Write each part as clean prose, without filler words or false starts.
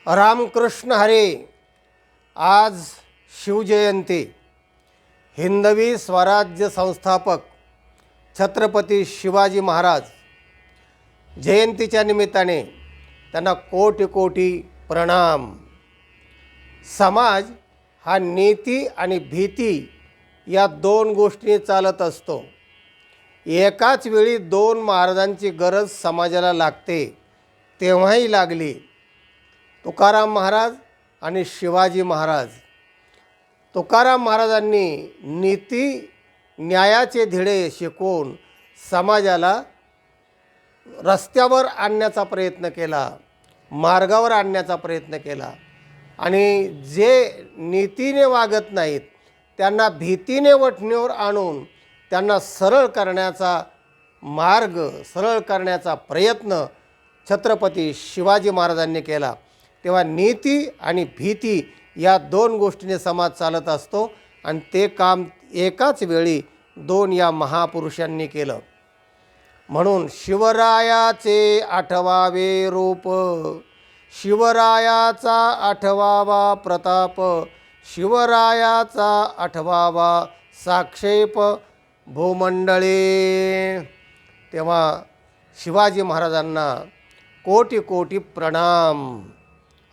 रामकृष्ण हरे। आज शिवजयंती। हिंदवी स्वराज्य संस्थापक छत्रपती शिवाजी महाराज जयंतीच्या निमित्ताने त्यांना कोटी कोटी प्रणाम। समाज हा नीती आणि भीती या दोन गोष्टी चालत असतो। एकाच वेळी दोन महाराजांची गरज समाजाला लागते, तेव्हाही लागली। तुकाराम महाराज आणि शिवाजी महाराज। तुकाराम महाराजांनी नीती न्यायाचे धडे शिकवून समाजाला रस्त्यावर आणण्याचा प्रयत्न केला, मार्गावर आणण्याचा प्रयत्न केला। आणि जे नीतीने वागत नाहीत त्यांना भीतीने वठणीवर आणून त्यांना सरळ करण्याचा मार्ग, सरळ करण्याचा प्रयत्न छत्रपती शिवाजी महाराजांनी केला। तेव्हा नीती आणि भीती या दोन गोष्टीने समाज चालत असतो आणि ते काम एकाच वेळी दोन या महापुरुषांनी केलं। म्हणून शिवरायाचे आठवावे रूप, शिवरायाचा आठवावा प्रताप, शिवरायाचा आठवावा साक्षेप भूमंडळे। तेव्हा शिवाजी महाराजांना कोटी कोटी प्रणाम।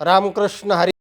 रामकृष्ण हरी।